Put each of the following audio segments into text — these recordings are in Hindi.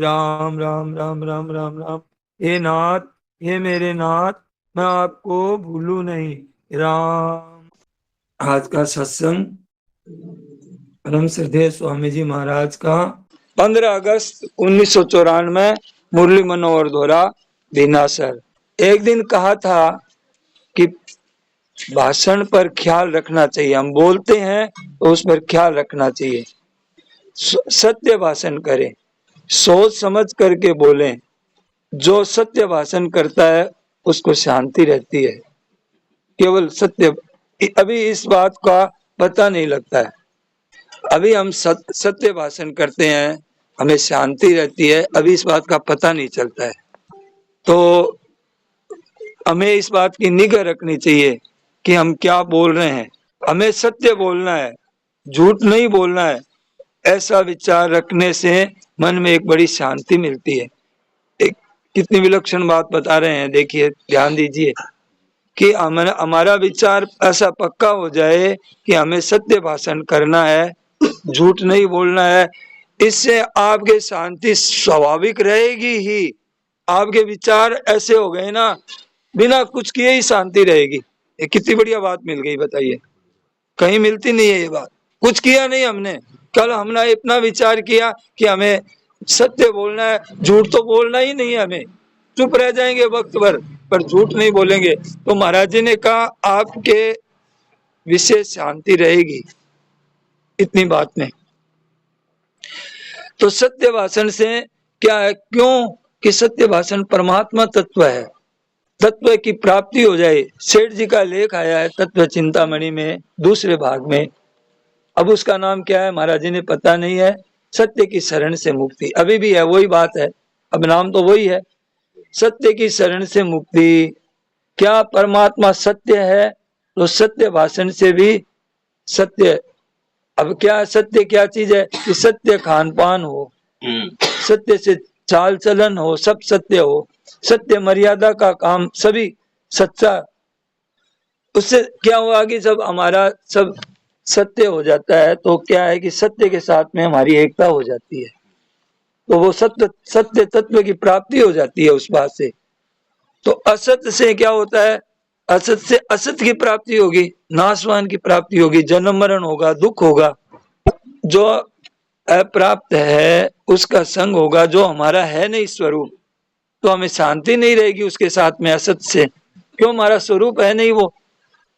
राम राम राम राम राम राम। हे नाथ, हे मेरे नाथ, मैं आपको भूलूं नहीं। राम। आज का सत्संग परम श्रद्धेय स्वामी जी महाराज का 15 अगस्त 1994, मुरली मनोहर द्वारा बीनासर। एक दिन कहा था कि भाषण पर ख्याल रखना चाहिए, हम बोलते हैं तो उस पर ख्याल रखना चाहिए, सत्य भाषण करें, सोच समझ करके बोलें। जो सत्य भाषण करता है उसको शांति रहती है, केवल सत्य। अभी इस बात का पता नहीं लगता है, अभी हम सत्य भाषण करते हैं, हमें शांति रहती है, अभी इस बात का पता नहीं चलता है। तो हमें इस बात की निगाह रखनी चाहिए कि हम क्या बोल रहे हैं। हमें सत्य बोलना है, झूठ नहीं बोलना है। ऐसा विचार रखने से मन में एक बड़ी शांति मिलती है। एक कितनी विलक्षण बात बता रहे हैं, देखिए, ध्यान दीजिए कि हमारा विचार ऐसा पक्का हो जाए कि हमें सत्य भाषण करना है, झूठ नहीं बोलना है। इससे आपके शांति स्वाभाविक रहेगी ही। आपके विचार ऐसे हो गए ना, बिना कुछ किए ही शांति रहेगी। ये कितनी बढ़िया बात मिल गई, बताइए, कहीं मिलती नहीं है ये बात। कुछ किया नहीं हमने, कल हमने इतना विचार किया कि हमें सत्य बोलना है, झूठ तो बोलना ही नहीं है, हमें चुप रह जाएंगे वक्त भर, पर झूठ नहीं बोलेंगे। तो महाराज जी ने कहा आपके विशेष शांति रहेगी इतनी बात में। तो सत्य भाषण से क्या है, क्यों कि सत्य भाषण परमात्मा तत्व है, तत्व की प्राप्ति हो जाए। सेठ जी का लेख आया है तत्व चिंतामणि में, दूसरे भाग में। अब उसका नाम क्या है महाराज जी ने पता नहीं है। सत्य की शरण से मुक्ति, अभी भी है वही बात है, अब नाम तो वही है, सत्य की शरण से मुक्ति। क्या परमात्मा सत्य है, तो सत्य भाषण से भी सत्य। अब क्या सत्य क्या चीज है कि सत्य खान पान हो, सत्य से चाल चलन हो, सब सत्य हो, सत्य मर्यादा का काम सभी सच्चा। उससे क्या हुआ कि जब हमारा सब सत्य हो जाता है तो क्या है कि सत्य के साथ में हमारी एकता हो जाती है, तो वो सत्य सत्य तत्व की प्राप्ति हो जाती है उस बात से। तो असत्य से क्या होता है, असत से असत की प्राप्ति होगी, नाशवान की प्राप्ति होगी, जन्म मरण होगा, दुख होगा। जो अप्राप्त है उसका संग होगा, जो हमारा है नहीं स्वरूप, तो हमें शांति नहीं रहेगी उसके साथ में असत से, क्यों, हमारा स्वरूप है नहीं वो।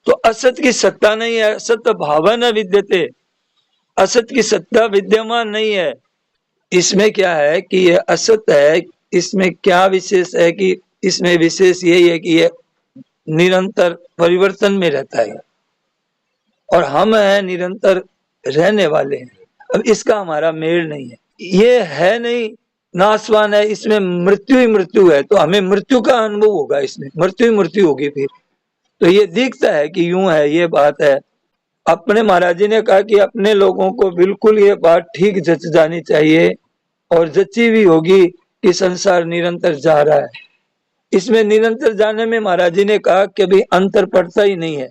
तो असत की सत्ता नहीं है, असत भावन विद्यते, असत की सत्ता विद्यमान नहीं है। इसमें क्या है कि ये असत है, इसमें क्या विशेष है कि इसमें विशेष यही है कि ये निरंतर परिवर्तन में रहता है, और हम हैं निरंतर रहने वाले हैं। अब इसका हमारा मेल नहीं है, ये है नहीं, नाशवान है, इसमें मृत्यु ही मृत्यु है, तो हमें मृत्यु का अनुभव होगा, इसमें मृत्यु ही मृत्यु होगी फिर। तो ये दिखता है कि यूं है, ये बात है। अपने महाराज जी ने कहा कि अपने लोगों को बिल्कुल ये बात ठीक जच जानी चाहिए, और जची भी होगी कि संसार निरंतर जा रहा है। इसमें निरंतर जाने में महाराज जी ने कहा कि भाई अंतर पड़ता ही नहीं है।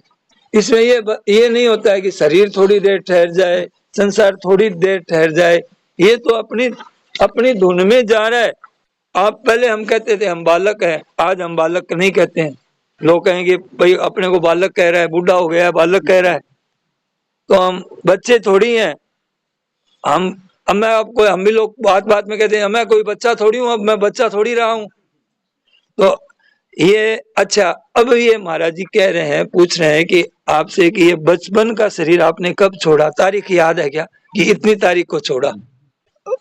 इसमें ये नहीं होता है कि शरीर थोड़ी देर ठहर जाए, संसार थोड़ी देर ठहर जाए, ये तो अपनी अपनी धुन में जा रहा है। आप पहले हम कहते थे हम बालक हैं, आज हम बालक नहीं कहते हैं। लोग कहेंगे भाई अपने को बालक कह रहा है, बूढ़ा हो गया है बालक कह रहा है, तो हम बच्चे थोड़ी हैं। हम अब मैं आपको, हम भी लोग बात बात में कहते हैं मैं कोई बच्चा थोड़ी हूँ, अब मैं बच्चा थोड़ी रहा हूँ। तो ये अच्छा, अब ये महाराज जी कह रहे हैं, पूछ रहे हैं कि आपसे कि ये बचपन का शरीर आपने कब छोड़ा, तारीख याद है क्या कि इतनी तारीख को छोड़ा।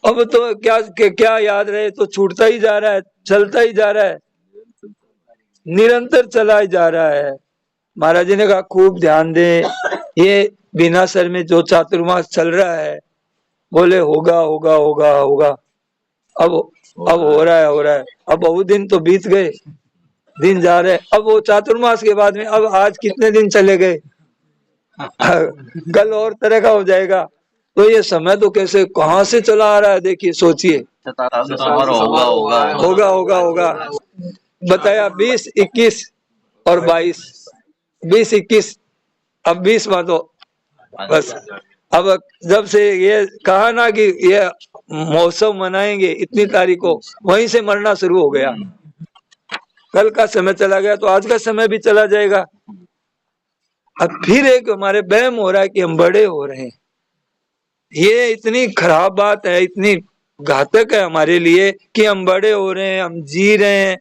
अब तो क्या याद रहे, तो छूटता ही जा रहा है, चलता ही जा रहा है, निरंतर चला ही जा रहा है। महाराज जी ने कहा खूब ध्यान दे, ये बीनासर में जो चातुर्मास चल रहा है, बोले होगा होगा होगा होगा, अब हो रहा है, हो रहा है। अब बहुत दिन तो बीत गए, दिन जा रहे, अब वो चातुर्मास के बाद में अब आज कितने दिन चले गए, कल और तरह का हो जाएगा। तो ये समय तो कैसे कहाँ से चला आ रहा है, देखिए सोचिए। होगा होगा होगा होगा होगा बताया 20, 21 और 22, 20, 21, अब 20 तो बस। अब जब से ये कहा ना कि ये महोत्सव मनाएंगे इतनी तारीख को, वहीं से मरना शुरू हो गया। कल का समय चला गया तो आज का समय भी चला जाएगा। अब फिर एक हमारे वहम हो रहा है कि हम बड़े हो रहे हैं। ये इतनी खराब बात है, इतनी घातक है हमारे लिए कि हम बड़े हो रहे हैं, हम जी रहे हैं।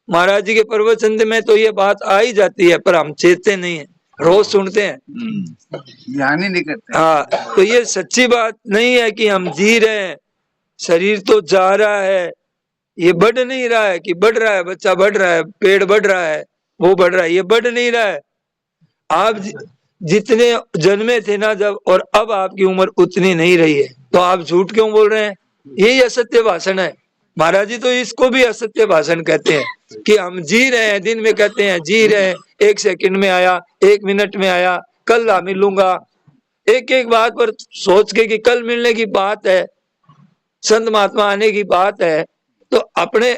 महाराज जी के प्रवचन में तो ये बात आ ही जाती है, पर हम चेतते नहीं है, रोज सुनते हैं, ध्यान ही नहीं करते। हाँ, तो ये सच्ची बात नहीं है कि हम जी रहे हैं। शरीर तो जा रहा है, ये बढ़ नहीं रहा है कि बढ़ रहा है, बच्चा बढ़ रहा है, पेड़ बढ़ रहा है, वो बढ़ रहा है, ये बढ़ नहीं रहा है। आप जितने जन्मे थे ना जब, और अब आपकी उम्र उतनी नहीं रही है, तो आप झूठ क्यों बोल रहे हैं? यही असत्य भाषण है। महाराज जी तो इसको भी असत्य भाषण कहते हैं कि हम जी रहे हैं। दिन में कहते हैं जी रहे हैं, 1 सेकंड में आया, 1 मिनट में आया, कल आ मिलूंगा, एक एक बात पर सोच के कि कल मिलने की बात है, संत महात्मा आने की बात है, तो अपने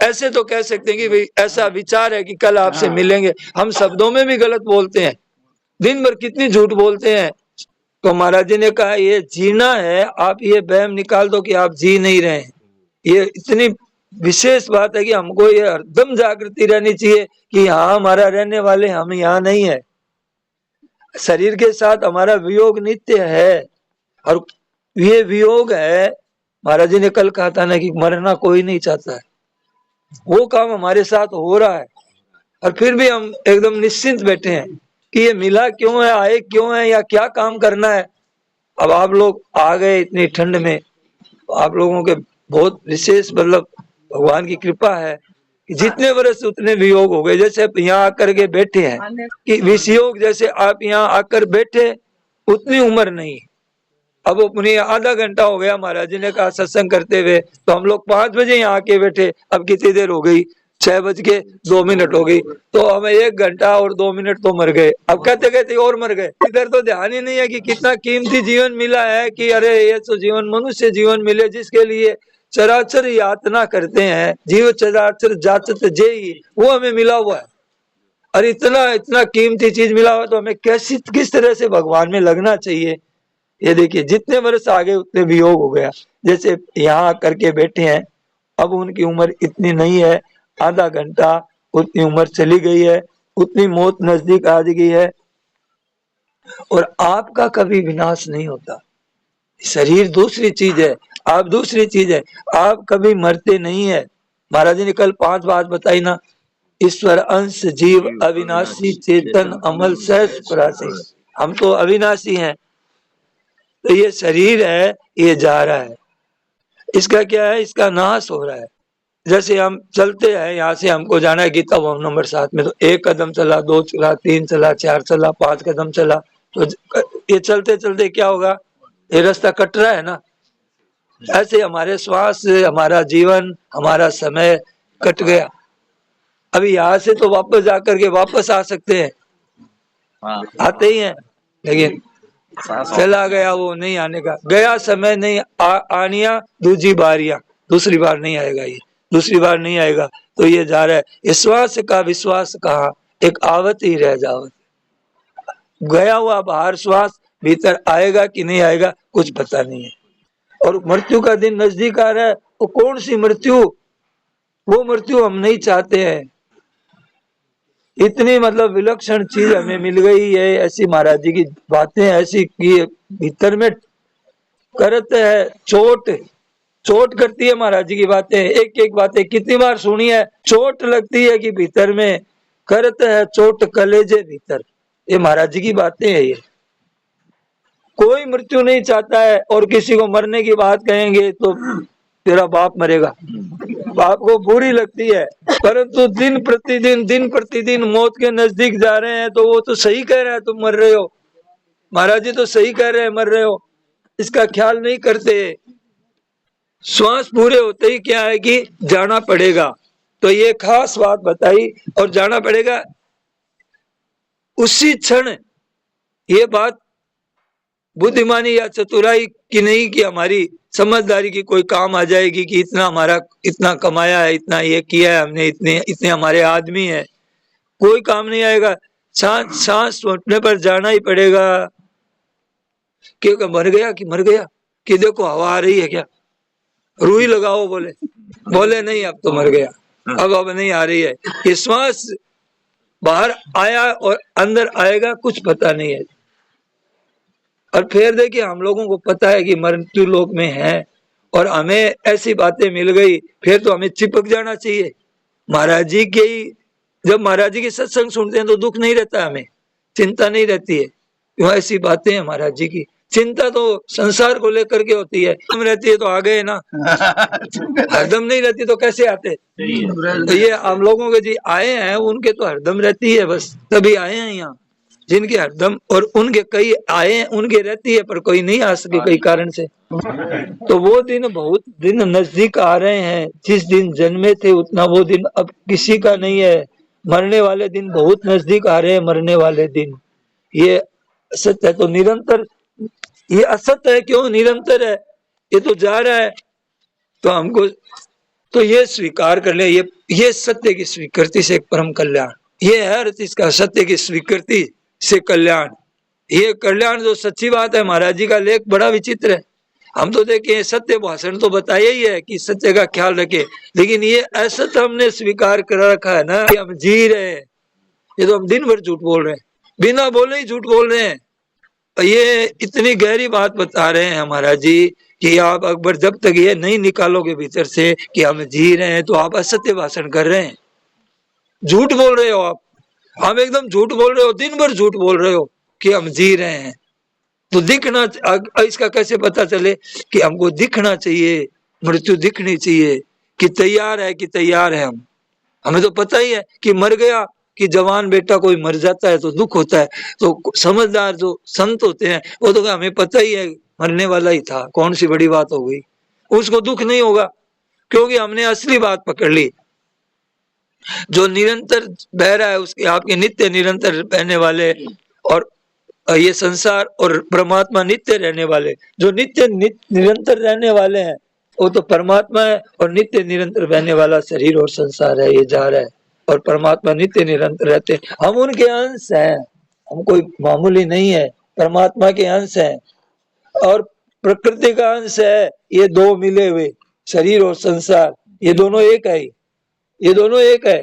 ऐसे तो कह सकते हैं कि भाई ऐसा विचार है कि कल आपसे मिलेंगे। हम शब्दों में भी गलत बोलते हैं, दिन भर कितनी झूठ बोलते हैं। तो महाराज जी ने कहा ये जीना है, आप ये वहम निकाल दो कि आप जी नहीं रहे हैं। ये इतनी विशेष बात है कि हमको ये हरदम जागृति रहनी चाहिए कि यहाँ हमारा रहने वाले हम यहाँ नहीं है। शरीर के साथ हमारा वियोग नित्य है, और ये वियोग है। महाराज जी ने कल कहा था ना कि मरना कोई नहीं चाहता है, वो काम हमारे साथ हो रहा है, और फिर भी हम एकदम निश्चिंत बैठे हैं कि ये मिला क्यों है, आए क्यों है, या क्या काम करना है। अब आप लोग आ गए इतनी ठंड में, आप लोगों के बहुत विशेष मतलब भगवान की कृपा है कि जितने वर्ष उतने वियोग हो गए। जैसे आप यहाँ आकर के बैठे हैं कि विषयोग, जैसे आप यहाँ आकर बैठे उतनी उम्र नहीं। अब अपनी आधा घंटा हो गया महाराज जी ने कहा सत्संग करते हुए, तो हम लोग 5 बजे यहाँ आके बैठे, अब कितनी देर हो गई, 6:02 हो गई, तो हमें 1 घंटा और 2 मिनट तो मर गए। अब कहते कहते और मर गए। इधर तो ध्यान ही नहीं है कि कितना कीमती जीवन मिला है, कि अरे ये तो जीवन मनुष्य जीवन मिले जिसके लिए चराचर यातना करते हैं, जीव चराचर जाचत जेई, वो हमें मिला हुआ है। और इतना इतना कीमती चीज मिला हुआ, तो हमें कैसी किस तरह से भगवान में लगना चाहिए। ये देखिए जितने वर्ष आगे उतने वियोग हो गया। जैसे यहाँ करके बैठे हैं, अब उनकी उम्र इतनी नहीं है, आधा घंटा उतनी उम्र चली गई है, उतनी मौत नजदीक आ गई है। और आपका कभी विनाश नहीं होता। शरीर दूसरी चीज है, आप दूसरी चीज है, आप कभी मरते नहीं है। महाराज जी ने कल 5 बात बताई ना, ईश्वर अंश जीव अविनाशी चेतन अमल सहज परासी। हम तो अविनाशी हैं, तो ये शरीर है, ये जा रहा है, इसका क्या है, इसका नाश हो रहा है। जैसे हम चलते हैं, यहाँ से हमको जाना है गीता भवन नंबर 7 में, तो 1 कदम चला, 2 चला, 3 चला, 4 चला, 5 कदम चला, तो ये चलते चलते क्या होगा, ये रास्ता कट रहा है ना। ऐसे हमारे श्वास, हमारा जीवन, हमारा समय कट गया। अभी यहाँ से तो वापस जाकर के वापस आ सकते हैं, आते ही हैं, लेकिन चला गया वो नहीं आने का, गया समय नहीं आनिया दूसरी बारियां, दूसरी बार नहीं आएगा, ये दूसरी बार नहीं आएगा। तो ये जा रहा है, श्वास का विश्वास कहाँ, एक आवत ही रह जावत। गया हुआ बाहर श्वास भीतर आएगा कि नहीं आएगा कुछ पता नहीं है। और मृत्यु का दिन नजदीक आ रहा है, वो कौन सी मृत्यु, वो मृत्यु हम नहीं चाहते हैं। इतनी मतलब विलक्षण चीज हमें मिल गई है, ऐसी महाराज जी की बातें ऐसी की भीतर में करते है, चोट करती है महाराज जी की बातें। एक एक बातें कितनी बार सुनी है, चोट लगती है कि भीतर में करते है चोट कलेजे भीतर। ये महाराज जी की बातें है। ये कोई मृत्यु नहीं चाहता है, और किसी को मरने की बात कहेंगे तो तेरा बाप मरेगा, बाप को बुरी लगती है। परंतु दिन प्रतिदिन मौत के नजदीक जा रहे हैं, तो वो तो सही कह रहे हैं तुम मर रहे हो, महाराज जी तो सही कह रहे हैं मर रहे हो, इसका ख्याल नहीं करते। श्वास पूरे होते ही क्या है कि जाना पड़ेगा, तो ये खास बात बताई, और जाना पड़ेगा उसी क्षण। ये बात बुद्धिमानी या चतुराई की नहीं कि हमारी समझदारी की कोई काम आ जाएगी कि इतना हमारा इतना कमाया है, इतना ये किया है हमने, इतने हमारे आदमी है, कोई काम नहीं आएगा। सांस छोड़ने पर जाना ही पड़ेगा। कि मर गया कि देखो हवा आ रही है क्या, रुई लगाओ, बोले बोले नहीं अब तो मर गया, अब नहीं आ रही है। ये श्वास बाहर आया और अंदर आएगा कुछ पता नहीं है। और फिर देखिए हम लोगों को पता है कि मृत्यु लोक में है और हमें ऐसी बातें मिल गई, फिर तो हमें चिपक जाना चाहिए महाराज जी के ही। जब महाराज जी के सत्संग सुनते हैं तो दुख नहीं रहता, हमें चिंता नहीं रहती है, क्यों ऐसी बातें हैं महाराज जी की। चिंता तो संसार को लेकर के होती है, हम रहती है तो आ गए ना, हरदम नहीं रहती तो कैसे आते। तो ये हम लोगों के जी आए हैं, उनके तो हरदम रहती है, बस तभी आए हैं यहाँ। जिनके हरदम और उनके कई आए हैं, उनके रहती है पर कोई नहीं आ सके कई कारण से। तो वो दिन बहुत दिन नजदीक आ रहे हैं, जिस दिन जन्मे थे उतना वो दिन अब किसी का नहीं है। मरने वाले दिन बहुत नजदीक आ रहे हैं, मरने वाले दिन। ये सत्य है तो निरंतर, ये असत्य है क्यों निरंतर है, ये तो जा रहा है। तो हमको तो ये स्वीकार कर ले, ये सत्य की स्वीकृति से परम कल्याण, ये है अर्थ इसका, सत्य की स्वीकृति से कल्याण। ये कल्याण जो सच्ची बात है, महाराज जी का लेख बड़ा विचित्र है। हम तो देखे सत्य भाषण तो बताया ही है कि सत्य का ख्याल रखे, लेकिन ये असत्य हमने स्वीकार कर रखा है ना कि हम जी रहे हैं। ये तो हम दिन भर झूठ बोल रहे हैं, बिना बोले ही झूठ बोल रहे हैं। ये इतनी गहरी बात बता रहे हैं महाराज जी कि आप अकबर जब तक ये नहीं निकालोगे भीतर से कि हम जी रहे हैं तो आप असत्य भाषण कर रहे हैं, झूठ बोल रहे हो आप एकदम झूठ बोल रहे हो, दिन भर झूठ बोल रहे हो कि हम जी रहे हैं। तो दिखना, इसका कैसे पता चले कि हमको दिखना चाहिए, मृत्यु दिखनी चाहिए कि तैयार है, कि तैयार है हम। हमें तो पता ही है कि मर गया, कि जवान बेटा कोई मर जाता है तो दुख होता है। तो समझदार जो संत होते हैं वो तो हमें पता ही है मरने वाला ही था, कौन सी बड़ी बात हो गई, उसको दुख नहीं होगा क्योंकि हमने असली बात पकड़ ली। जो निरंतर बह रहा है उसके आपके नित्य निरंतर बहने वाले, और ये संसार और परमात्मा नित्य रहने वाले, जो नित्य निरंतर रहने वाले हैं वो तो परमात्मा है, और नित्य निरंतर बहने वाला शरीर और संसार है, ये जा रहा है। और परमात्मा नित्य निरंतर रहते हैं, हम उनके अंश हैं, हम कोई मामूली नहीं है, परमात्मा के अंश हैं और प्रकृति का अंश है। ये दो मिले हुए शरीर और संसार, ये दोनों एक है, ये दोनों एक है।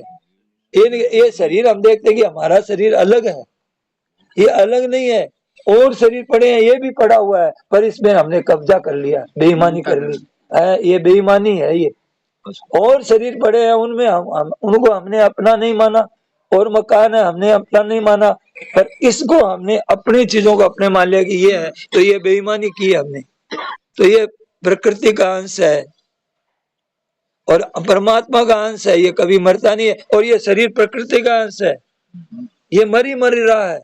ये शरीर हम देखते हैं कि हमारा शरीर अलग है, ये अलग नहीं है। और शरीर पड़े हैं, ये भी पड़ा हुआ है, पर इसमें हमने कब्जा कर लिया, बेईमानी कर ली है, ये बेईमानी है। ये और शरीर पड़े हैं, उनमें हम उनको हमने अपना नहीं माना, और मकान है हमने अपना नहीं माना, पर इसको हमने अपनी चीजों को अपने मान लिया कि ये है, तो ये बेईमानी की हमने। तो ये प्रकृति का अंश है और परमात्मा का अंश है, ये कभी मरता नहीं है। और ये शरीर प्रकृति का अंश है, ये मर रहा है।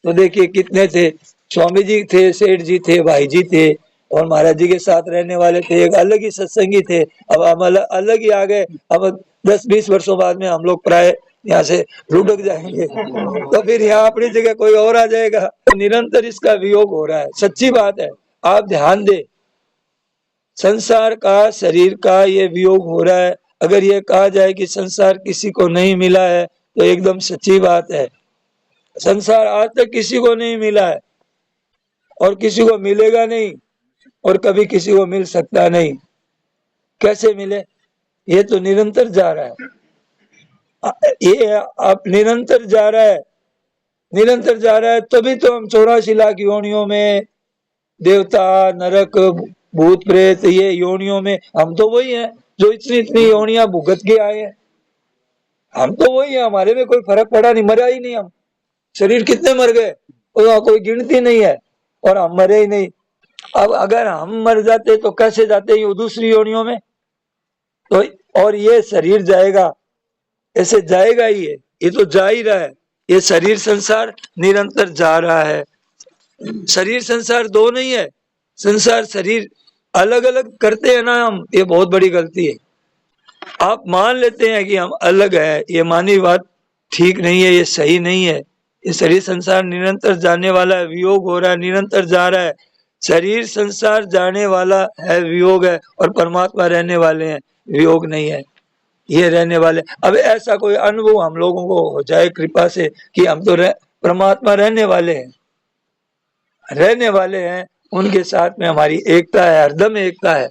तो देखिए कितने थे, स्वामी जी थे, सेठ जी थे, भाई जी थे, और महाराज जी के साथ रहने वाले थे, एक अलग ही सत्संगी थे। अब हम अलग ही आ गए। अब 10-20 वर्षों बाद में हम लोग प्राय यहाँ से लुढ़क जाएंगे, तो फिर यहाँ अपनी जगह कोई और आ जाएगा। तो निरंतर इसका वियोग हो रहा है, सच्ची बात है, आप ध्यान दे, संसार का शरीर का ये वियोग हो रहा है। अगर ये कहा जाए कि संसार किसी को नहीं मिला है तो एकदम सच्ची बात है। संसार आज तक किसी को नहीं मिला है और किसी को मिलेगा नहीं, और कभी किसी को मिल सकता नहीं। कैसे मिले, ये तो निरंतर जा रहा है, ये आप निरंतर जा रहा है, निरंतर जा रहा है। तभी तो हम 84 लाख योनियों में, देवता, नरक, भूत प्रेत, ये योनियों में हम तो वही हैं जो इतनी इतनी योनियां भुगत के आए हैं। हम तो वही है, हमारे में कोई फर्क पड़ा नहीं, मरा ही नहीं हम। शरीर कितने मर गए और कोई गिनती नहीं है, और हम मरे ही नहीं। अब अगर हम मर जाते तो कैसे जाते ये दूसरी योनियों में, तो और ये शरीर जाएगा, ऐसे जाएगा ही है, ये तो जा ही रहा है। ये शरीर संसार निरंतर जा रहा है। शरीर संसार दो नहीं है, संसार शरीर अलग अलग करते हैं ना हम, ये बहुत बड़ी गलती है। आप मान लेते हैं कि हम अलग है, ये मानी बात ठीक नहीं है, ये सही नहीं है। ये शरीर संसार निरंतर जाने वाला है, वियोग हो रहा है, निरंतर जा रहा है। शरीर संसार जाने वाला है, वियोग है, और परमात्मा रहने वाले हैं, वियोग नहीं है, ये रहने वाले। अब ऐसा कोई अनुभव हम लोगों को हो जाए कृपा से कि हम तो परमात्मा रहने वाले हैं, रहने वाले हैं, उनके साथ में हमारी एकता है, हरदम एकता है।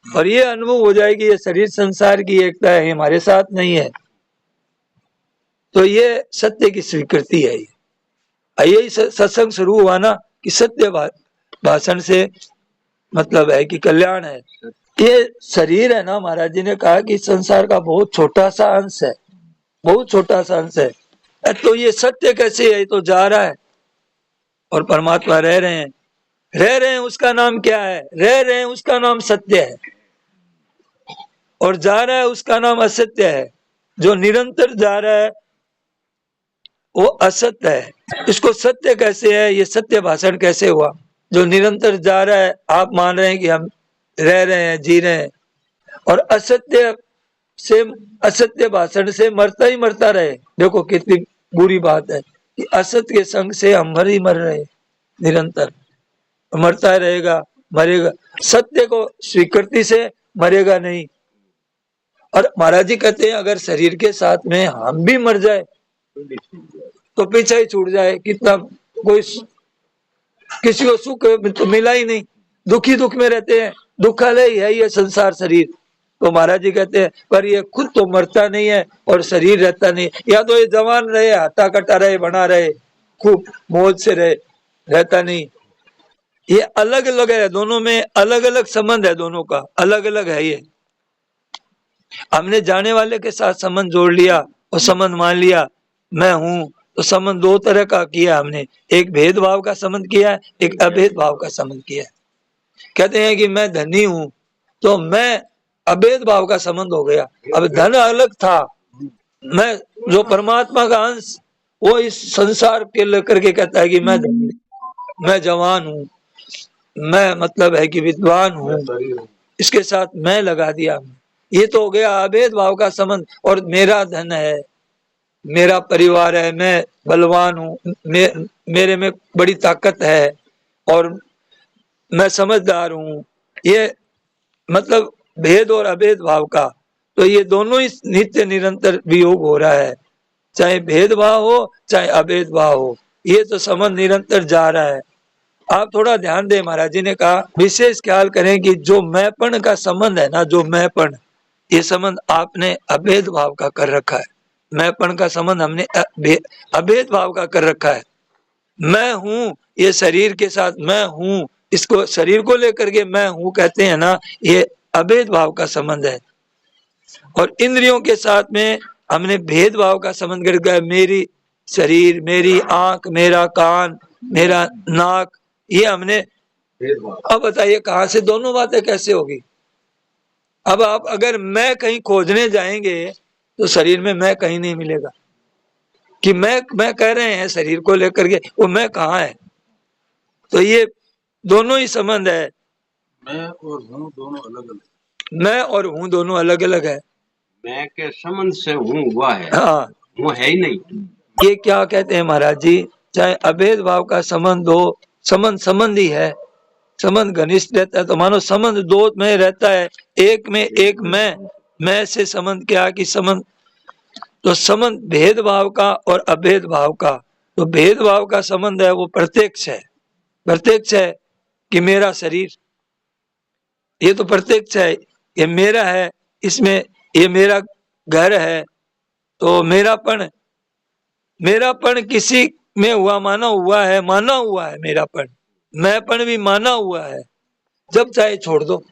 और ये अनुभव हो जाएगी ये शरीर संसार की एकता है, हमारे साथ नहीं है। तो ये सत्य की स्वीकृति है। यही सत्संग शुरू हुआ ना कि सत्य भाषण से मतलब है कि कल्याण है। ये शरीर है ना, महाराज जी ने कहा कि संसार का बहुत छोटा सा अंश है, बहुत छोटा सा अंश है। तो ये सत्य कैसे है? तो जा रहा है और परमात्मा रह रहे हैं, रह रहे हैं, उसका नाम क्या है? रह रहे हैं, उसका नाम सत्य है। और जा रहा है, उसका नाम असत्य है। जो निरंतर जा रहा है वो असत्य है। इसको सत्य कैसे है? ये सत्य भाषण कैसे हुआ? जो निरंतर जा रहा है, आप मान रहे हैं कि हम रह रहे हैं, जी रहे हैं, और असत्य से, असत्य भाषण से मरता ही मरता रहे। देखो कितनी बुरी बात है कि असत्य के संग से हम मर ही मर रहे, निरंतर मरता रहेगा, मरेगा। सत्य को स्वीकृति से मरेगा नहीं। और महाराज जी कहते हैं अगर शरीर के साथ में हम भी मर जाए तो पीछा ही छूट जाए। कितना कोई किसी को सुख तो मिला ही नहीं, दुखी दुख में रहते हैं, दुखालय ही है ये संसार शरीर। तो महाराज जी कहते हैं पर ये खुद तो मरता नहीं है और शरीर रहता नहीं। या तो ये जवान रहे, हत्ता कटा रहे, बना रहे, खूब मौज से रहे, रहता नहीं। ये अलग अलग है, दोनों में अलग अलग संबंध है, दोनों का अलग अलग है। ये हमने जाने वाले के साथ संबंध जोड़ लिया और संबंध मान लिया मैं हूं, तो संबंध दो तरह का किया हमने। एक भेदभाव का संबंध किया है, एक अभेद भाव का संबंध किया है। कहते हैं कि मैं धनी हूं, तो मैं अभेद भाव का संबंध हो गया। अब धन अलग था, मैं जो परमात्मा का अंश, वो इस संसार के लेकर के कहता है कि मैं धनी, मैं जवान हूं, मैं मतलब है कि विद्वान हूं, इसके साथ मैं लगा दिया। ये तो हो गया अभेद भाव का संबंध। और मेरा धन है, मेरा परिवार है, मैं बलवान हूँ, मेरे में बड़ी ताकत है और मैं समझदार हूँ। ये मतलब भेद और अभेद भाव का। तो ये दोनों ही नित्य निरंतर वियोग हो रहा है, चाहे भेदभाव हो चाहे अभेद भाव हो, ये तो संबंध निरंतर जा रहा है। आप थोड़ा ध्यान दें, महाराज जी ने कहा विशेष ख्याल करें कि जो मैंपन का संबंध है ना, जो मैंपन, ये संबंध आपने अभेद भाव का कर रखा है। मैंपन का संबंध हमने अभेद भाव का कर रखा है। मैं हूं, ये शरीर के साथ मैं हूं, इसको शरीर को लेकर के मैं हूं कहते हैं ना, ये अभेद भाव का संबंध है। और इंद्रियों के साथ में हमने भेदभाव का संबंध कर रखा है। मेरी शरीर, मेरी आंख, मेरा कान, मेरा नाक, ये हमने। अब बताइए कहां से दोनों बातें कैसे होगी? अब आप अगर मैं कहीं खोजने जाएंगे तो शरीर में मैं कहीं नहीं मिलेगा कि मैं कह रहे हैं शरीर को लेकर के, वो मैं कहाँ है? तो ये दोनों ही संबंध है। मैं और हूँ दोनों अलग अलग, मैं और हूँ दोनों अलग अलग है। मैं के संबंध से हूँ हुआ है, हाँ, वो है ही नहीं। ये क्या कहते हैं महाराज जी, चाहे अभेद भाव का संबंध हो, संबंध ही है। संबंध घनिष्ठ रहता है तो मानो संबंध दो में रहता है, एक में एक मैं से संबंध क्या कि संबंध, तो संबंध भेदभाव का और अभेद भाव का। तो भेदभाव का संबंध है वो प्रत्यक्ष है, प्रत्यक्ष है कि मेरा शरीर, ये तो प्रत्यक्ष है, ये मेरा है, इसमें ये मेरा घर है। तो मेरापन, मेरापन किसी में हुआ, माना हुआ है, माना हुआ है मेरापन, मैंपन भी माना हुआ है। जब चाहे छोड़ दो,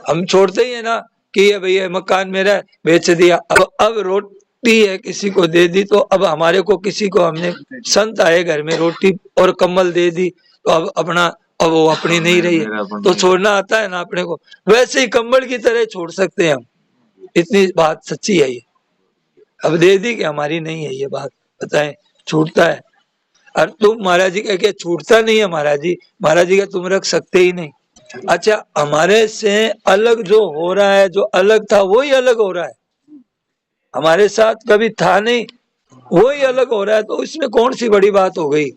हम छोड़ते ही है ना कि ये भैया मकान मेरा है, बेच दिया। अब रोटी है किसी को दे दी, तो अब हमारे को किसी को हमने, संत आए घर में, रोटी और कंबल दे दी, तो अब अपना, अब वो अपनी नहीं रही है तो छोड़ना आता है ना अपने को। वैसे ही कंबल की तरह छोड़ सकते हैं हम, इतनी बात सच्ची है ये। अब दे दी कि हमारी नहीं है, ये बात बताएं, छूटता है। और तुम महाराज जी का क्या छूटता नहीं है? महाराज जी का तुम रख सकते ही नहीं। अच्छा, हमारे से अलग जो हो रहा है, जो अलग था वही अलग हो रहा है, हमारे साथ कभी था नहीं, वही अलग हो रहा है। तो इसमें कौन सी बड़ी बात हो गई?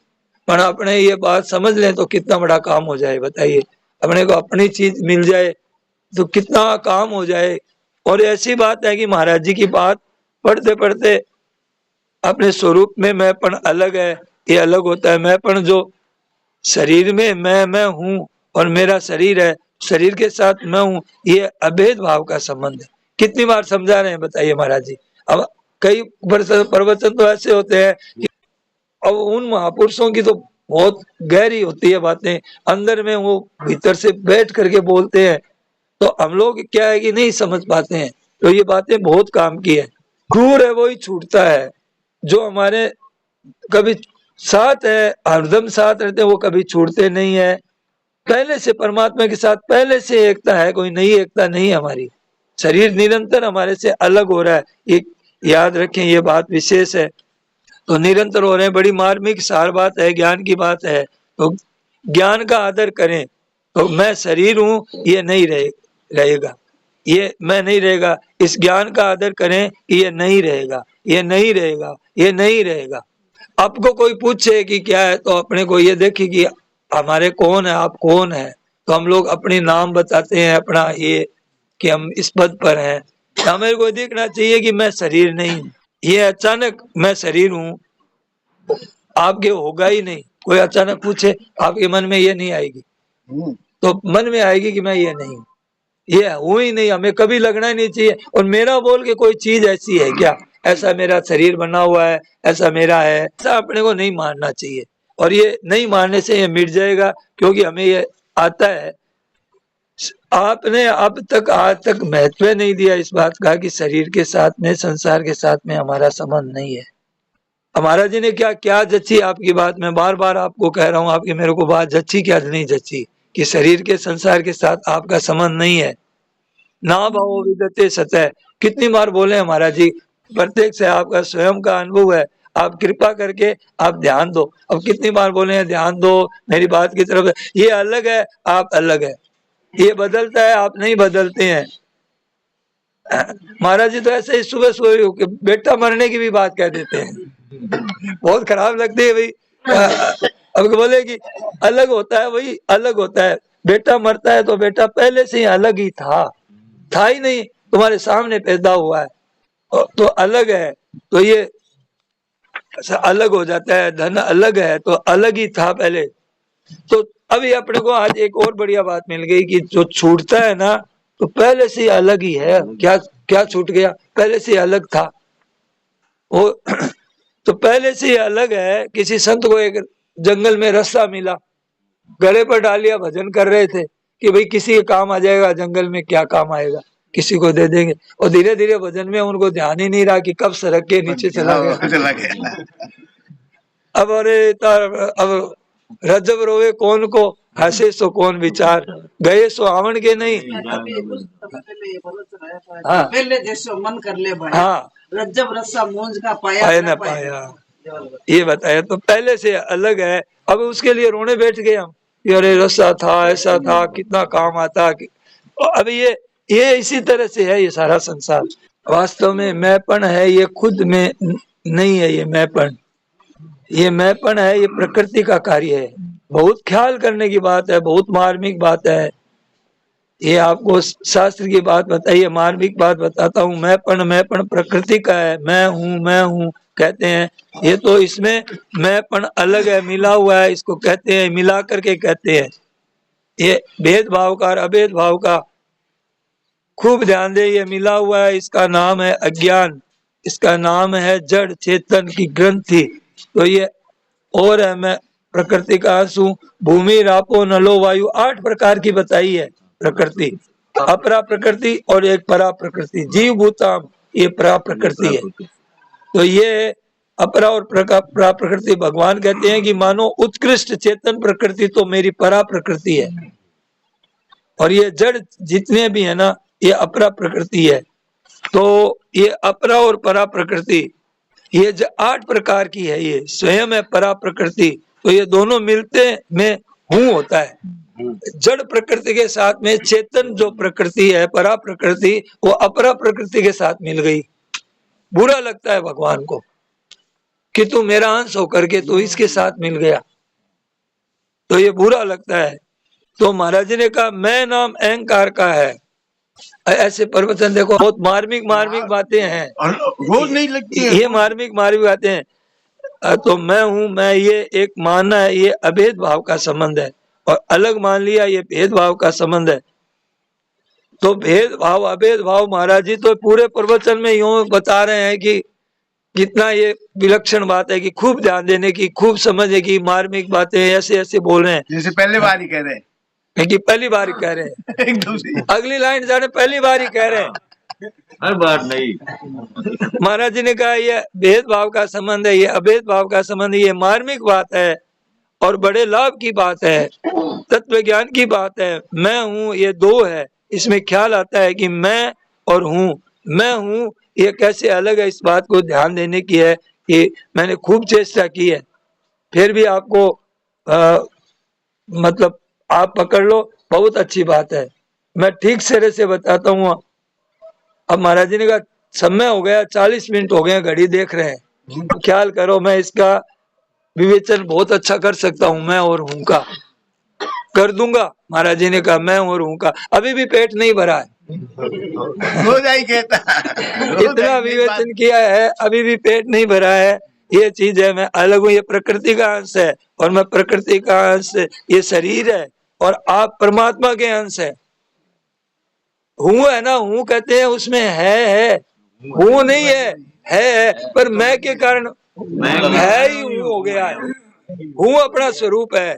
पर अपने ये बात समझ लें तो कितना बड़ा काम हो जाए, बताइए। अपने को अपनी चीज मिल जाए तो कितना काम हो जाए। और ऐसी बात है कि महाराज जी की बात पढ़ते पढ़ते अपने स्वरूप में मैंपन अलग है, ये अलग होता है। मैंपन जो शरीर में मैं हूं और मेरा शरीर है, शरीर के साथ मैं हूँ, ये अभेद भाव का संबंध है। कितनी बार समझा रहे हैं बताइए महाराज जी। अब कई प्रवचन तो ऐसे होते हैं कि अब उन महापुरुषों की तो बहुत गहरी होती है बातें, अंदर में वो भीतर से बैठ करके बोलते हैं, तो हम लोग क्या है कि नहीं समझ पाते हैं। तो ये बातें बहुत काम की है। क्रूर है वही छूटता है, जो हमारे कभी साथ है, हरदम साथ रहते हैं, वो कभी छूटते नहीं है। पहले से परमात्मा के साथ पहले से एकता है, कोई नई एकता नहीं है हमारी। शरीर निरंतर हमारे से अलग हो रहा है, ये याद रखें, ये बात विशेष है। तो निरंतर हो रहे हैं, बड़ी मार्मिक सार बात है, ज्ञान की बात है। तो ज्ञान का आदर करें। तो मैं शरीर हूँ, ये नहीं रहेगा, ये मैं नहीं रहेगा। इस ज्ञान का आदर करें कि ये नहीं रहेगा, ये नहीं रहेगा, ये नहीं रहेगा। आपको कोई पूछे कि क्या है, तो अपने को ये देखे कि हमारे कौन है, आप कौन है। तो हम लोग अपने नाम बताते हैं, अपना ये कि हम इस पद पर हैं। तो हमें को देखना चाहिए कि मैं शरीर नहीं हूँ। ये अचानक मैं शरीर हूँ आपके होगा ही नहीं। कोई अचानक पूछे, आपके मन में ये नहीं आएगी, तो मन में आएगी कि मैं ये नहीं हूँ, ये हूँ ही नहीं। हमें कभी लगना ही नहीं चाहिए। और मेरा बोल के कोई चीज ऐसी है क्या, ऐसा मेरा शरीर बना हुआ है, ऐसा मेरा है, ऐसा अपने को नहीं मानना चाहिए। और ये नहीं मानने से ये मिट जाएगा, क्योंकि हमें ये आता है। आपने अब तक आज तक महत्व नहीं दिया इस बात का कि शरीर के साथ में, संसार के साथ में हमारा संबंध नहीं है। महाराज जी ने क्या क्या जची आपकी बात, मैं बार बार आपको कह रहा हूँ, आपकी मेरे को बात जची क्या नहीं जची, कि शरीर के संसार के साथ आपका संबंध नहीं है। ना भाव विदते सतह, कितनी बार बोले हैं महाराज जी, प्रत्येक से आपका स्वयं का अनुभव है। आप कृपा करके आप ध्यान दो। अब कितनी बार बोले हैं ध्यान दो मेरी बात की तरफ, ये अलग है, आप अलग है, ये बदलता है, आप नहीं बदलते हैं। महाराज जी तो ऐसे ही सुबह सुबह बेटा मरने की भी बात कह देते हैं, बहुत खराब लगती है भाई। अब बोले कि अलग होता है, वही अलग होता है। बेटा मरता है तो बेटा पहले से ही अलग ही था ही नहीं, तुम्हारे सामने पैदा हुआ है, तो अलग है। तो ये अलग हो जाता है, धन अलग है तो अलग ही था पहले। तो अभी अपने को आज एक और बढ़िया बात मिल गई कि जो छूटता है ना, तो पहले से अलग ही है। क्या क्या छूट गया, पहले से अलग था वो। तो पहले से अलग है। किसी संत को एक जंगल में रस्सा मिला, गले पर डाल लिया, भजन कर रहे थे कि भाई किसी के काम आ जाएगा, जंगल में क्या काम आएगा, किसी को दे देंगे। और धीरे धीरे भजन में उनको ध्यान ही नहीं रहा कि कब सड़क के नीचे चला गया। अब अरे अब रजब रोवे कौन को, हंसे सो कौन विचार, गए सो आवन के नहीं। हाँ पहले जैसे मन कर ले भाई, हाँ, रज्जब रस्सा मूंज का पाया ना पाया, ये बताया। तो पहले से अलग है। अब उसके लिए रोने बैठ गए हम कि अरे रस्सा था, ऐसा था, कितना काम आता। अब ये इसी तरह से है ये सारा संसार। वास्तव में मैंपन है, ये खुद में नहीं है। ये मैंपन है, ये प्रकृति का कार्य है। बहुत ख्याल करने की बात है, बहुत मार्मिक बात है। ये आपको शास्त्र की बात बताइए, मार्मिक बात बताता हूँ। मैंपन प्रकृति का है। मैं हूँ कहते हैं, ये तो इसमें मैंपन अलग है, मिला हुआ है, इसको कहते हैं, मिला करके कहते हैं। ये भेदभाव का और अभेद भाव का खूब ध्यान दे, ये मिला हुआ है, इसका नाम है अज्ञान, इसका नाम है जड़ चेतन की ग्रंथि। तो ये और है, मैं प्रकृति का अंश हूँ। भूमि रापो नलो वायु, 8 प्रकार की बताई है प्रकृति। अपरा प्रकृति और एक परा प्रकृति, जीव भूताम, ये परा प्रकृति है। तो ये अपरा और परा प्रकृति भगवान कहते हैं कि मानो उत्कृष्ट चेतन प्रकृति तो मेरी परा प्रकृति है, और ये जड़ जितने भी है ना, ये अपरा प्रकृति है। तो ये अपरा और परा प्रकृति, ये 8 प्रकार की है। ये स्वयं है परा प्रकृति। तो ये दोनों मिलते में हूँ होता है। जड़ प्रकृति के साथ में चेतन जो प्रकृति है, परा प्रकृति, वो अपरा प्रकृति के साथ मिल गई। बुरा लगता है भगवान को कि तू मेरा अंश होकर के तू इसके साथ मिल गया, तो ये बुरा लगता है। तो महाराज जी ने कहा मैं नाम अहंकार का है। ऐसे प्रवचन देखो, बहुत मार्मिक बातें हैं, रोज नहीं लगती है। ये मार्मिक बातें हैं। तो मैं हूँ, मैं, ये एक मानना है, ये अभेद भाव का संबंध है। और अलग मान लिया, ये भेदभाव का संबंध है। तो भेदभाव अभेद भाव महाराज जी तो पूरे प्रवचन में यूं बता रहे हैं कि कितना ये विलक्षण बात है कि खूब ध्यान देने की, खूब समझने की, मार्मिक बातें ऐसे ऐसे बोल रहे हैं जैसे पहले बार ही कह रहे हैं, कि पहली बार कह रहे हैं। एकदम से अगली लाइन जाने पहली बार ही कह रहे हैं। हर बार नहीं। महाराज जी ने कहा ये भेदभाव का संबंध है, ये अभेद भाव का संबंध है, ये मार्मिक बात है और बड़े लाभ की बात है, तत्व ज्ञान की बात है। मैं हूँ ये दो है, इसमें ख्याल आता है कि मैं और हूँ, मैं हूँ ये कैसे अलग है, इस बात को ध्यान देने की है कि मैंने खूब चेष्टा की है, फिर भी आपको मतलब आप पकड़ लो, बहुत अच्छी बात है। मैं ठीक सिरे से बताता हूँ। अब महाराज जी ने कहा समय हो गया, 40 मिनट हो गए, घड़ी देख रहे हैं, ख्याल करो, मैं इसका विवेचन बहुत अच्छा कर सकता हूँ, मैं और हूँ का कर दूंगा। महाराज जी ने कहा मैं और हूँ का, अभी भी पेट नहीं भरा है, रोज आई कहता, इतना विवेचन किया है, अभी भी पेट नहीं भरा है। ये चीज है, मैं अलग हूँ, ये प्रकृति का अंश है और मैं प्रकृति का अंश, ये शरीर है और आप परमात्मा के अंश है। हूँ है ना, हूँ कहते हैं, उसमें है, हूँ नहीं है, पर मैं के कारण है ही हूँ हो गया है। हूँ अपना स्वरूप है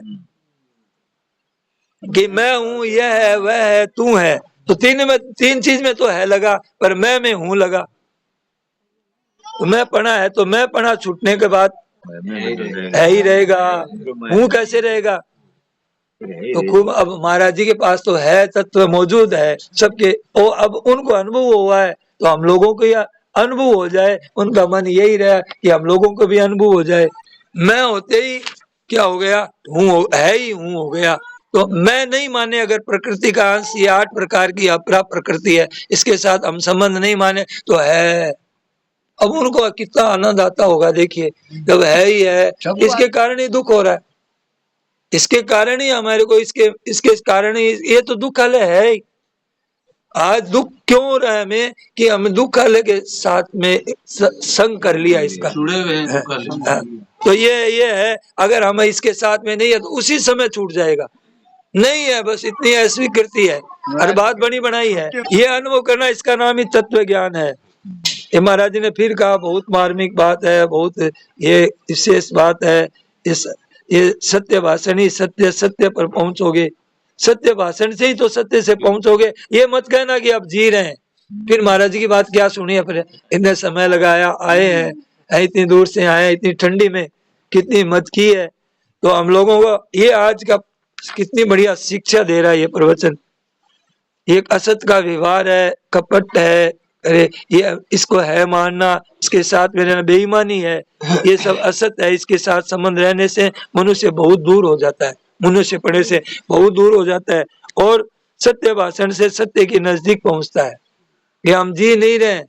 कि मैं हूँ, यह है, वह है, तू है, तो तीन चीज में तो है लगा, पर मैं में हूँ लगा। तो मैं पढ़ा है, तो मैं पढ़ा छूटने के बाद है ही रहेगा, हूँ कैसे रहेगा। तो खूब अब महाराज जी के पास तो है, तत्व मौजूद है सबके, ओ अब उनको अनुभव हुआ है, तो हम लोगों को यह अनुभव हो जाए। उनका मन यही रहा कि हम लोगों को भी अनुभव हो जाए। मैं होते ही क्या हो गया, हूँ है ही हूँ हो गया। तो मैं नहीं माने अगर प्रकृति का अंश, ये 8 प्रकार की अपरा प्रकृति है, इसके साथ हम संबंध नहीं माने तो है। अब उनको कितना आनंद आता होगा, देखिए जब है ही है, इसके कारण ही दुख हो रहा है, इसके कारण ही हमारे को, इसके कारण ही ये तो दुख हल है ही। आज दुख क्यों हो रहा है हमें कि हम दुख हल के साथ में संग कर लिया इसका, जुड़े हुए हैं दुख हल से। तो ये है, अगर हम इसके साथ में नहीं है तो उसी समय छूट जाएगा। नहीं है, बस इतनी अस्वीकृति है, हर बात बनी बनाई है। ये अनुभव करना, इसका नाम ही तत्व ज्ञान है। ये महाराज जी ने फिर कहा, बहुत मार्मिक बात है, बहुत ये विशेष बात है। ये सत्य भाषण ही सत्य पर पहुंचोगे, सत्य भाषण से ही तो सत्य से पहुंचोगे। ये मत कहना कि आप जी रहे हैं, फिर महाराज जी की बात क्या सुनी है, फिर इतने समय लगाया, आए हैं, इतनी दूर से आए हैं, इतनी ठंडी में, कितनी मत की है। तो हम लोगों को ये आज का कितनी बढ़िया शिक्षा दे रहा है ये प्रवचन। एक असत का व्यवहार है, कपट है, अरे ये इसको है मानना, इसके साथ में रहना बेईमानी है, ये सब असत है। इसके साथ संबंध रहने से मनुष्य बहुत दूर हो जाता है, मनुष्य पड़े से बहुत दूर हो जाता है और सत्य भाषण से सत्य के नजदीक पहुंचता है। ये हम जी नहीं रहे,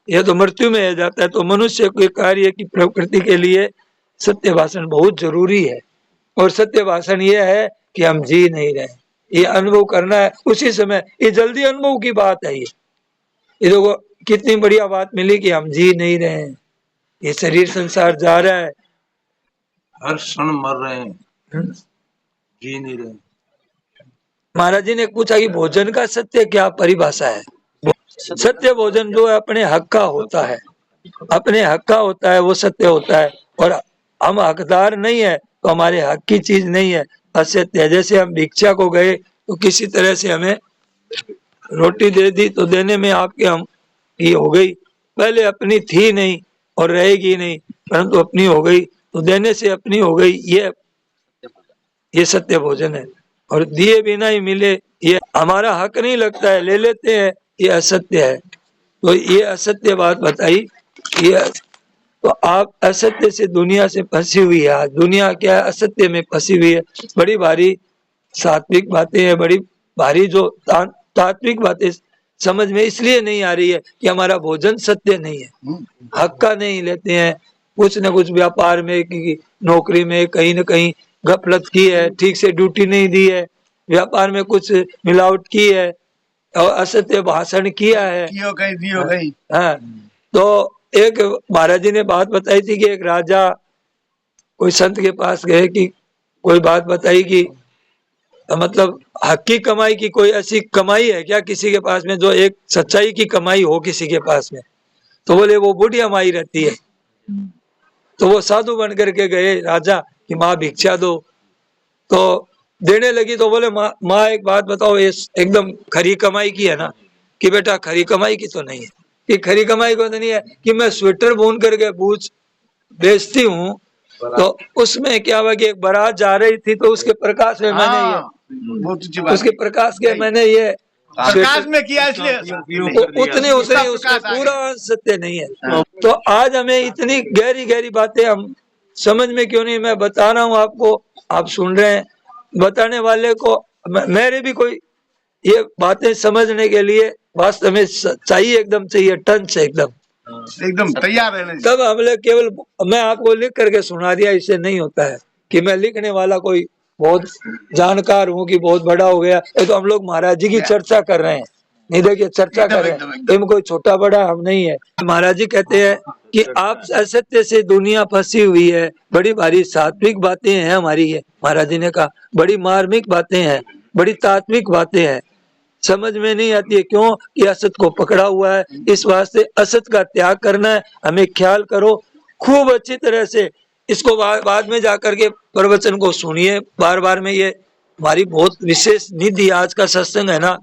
यह तो मृत्यु में रह जाता है। तो मनुष्य के कार्य की प्रकृति के लिए सत्य भाषण बहुत जरूरी है। और सत्य भाषण यह है कि हम जी नहीं रहे, ये अनुभव करना है उसी समय। ये जल्दी अनुभव की बात है। ये देखो कितनी बढ़िया बात मिली कि हम जी नहीं रहे हैं, ये शरीर संसार जा रहा है, हर क्षण मर रहे हैं, जी नहीं रहे। महाराज जी ने पूछा कि भोजन का सत्य क्या परिभाषा है। सत्य भोजन जो है अपने हक का होता है, अपने हक का होता है, वो सत्य होता है। और हम हकदार नहीं है तो हमारे हक की चीज नहीं है, असत्य है। जैसे हम भिक्षा को गए तो किसी तरह से हमें रोटी दे दी, तो देने में आपके हम ये हो गई, पहले अपनी थी नहीं और रहेगी नहीं, परंतु अपनी हो गई, तो देने से अपनी हो गई, ये सत्य भोजन है। और दिए बिना ही मिले, ये हमारा हक नहीं लगता है, ले लेते हैं, ये असत्य है। तो ये असत्य बात बताई। ये तो आप असत्य से, दुनिया से फंसी हुई है आज, दुनिया क्या है, असत्य में फंसी हुई है। बड़ी भारी सात्विक बातें हैं, बड़ी भारी जो तात्विक बातें समझ में इसलिए नहीं आ रही है कि हमारा भोजन सत्य नहीं है, हक का नहीं लेते हैं। कुछ न कुछ व्यापार में, नौकरी में कहीं न कहीं गफलत की है, ठीक से ड्यूटी नहीं दी है, व्यापार में कुछ मिलावट की है और असत्य भाषण किया है, हाँ। तो एक महाराज जी ने बात बताई थी कि एक राजा कोई संत के पास गए कि कोई बात बताई कि तो मतलब हक की कमाई की कोई ऐसी कमाई है क्या किसी के पास में जो एक सच्चाई की कमाई हो किसी के पास में? तो बोले वो बुढ़िया माई रहती है। तो वो साधु बन करके गए राजा कि माँ भिक्षा दो, तो देने लगी। तो बोले माँ एक बात बताओ, ये एकदम खरी कमाई की है ना? कि बेटा खरी कमाई की तो नहीं है। कि खरी कमाई को तो नहीं है कि मैं स्वेटर बुन करके बूझ बेचती हूँ, तो उसमें क्या हुआ कि एक बारात जा रही थी, तो उसके प्रकाश में मैंने ये बहुत अच्छी बात उसके प्रकाश के मैंने ये प्रकाश में किया इसलिए उतने उसका उसमें प्रकाश आ पूरा सत्य नहीं है। तो आज हमें इतनी गहरी गहरी बातें हम समझ में क्यों नहीं, मैं बता रहा हूँ आपको, आप सुन रहे हैं। बताने वाले को मेरे भी कोई ये बातें समझने के लिए वास्तव में चाहिए, एकदम चाहिए टन से एकदम तैयार रहने चाहिए। तब हमने केवल मैं आपको लिख करके सुना दिया, इससे नहीं होता है कि मैं लिखने वाला कोई बहुत जानकार हूँ कि बहुत बड़ा हो गया। ये तो हम लोग महाराज जी की चर्चा कर रहे हैं, नहीं देखिए चर्चा कर रहे हैं, इसमें कोई छोटा बड़ा हम नहीं है। महाराज जी कहते हैं कि आप असत्य से दुनिया फंसी हुई है, बड़ी भारी सात्विक बातें हैं हमारी, ये महाराज जी ने कहा बड़ी मार्मिक बातें हैं, बड़ी तात्विक बातें हैं, समझ में नहीं आती है क्यों कि असत को पकड़ा हुआ है। इस वास्ते असत का त्याग करना है, हमें ख्याल करो खूब अच्छी तरह से। इसको बाद में जाकर के प्रवचन को सुनिए बार बार में, ये हमारी बहुत विशेष निधि आज का सत्संग है ना,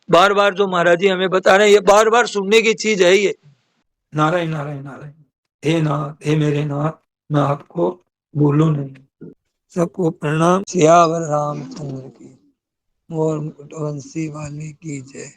बार बार जो महाराज जी हमें बता रहे हैं ये बार बार सुनने की चीज है ये। नारायण नारायण नारायण। हे नाथ, हे मेरे नाथ, मैं आपको भूलूं नहीं। सबको प्रणाम। सियावर रामचंद्र की, मोर वंशी वाले की जय।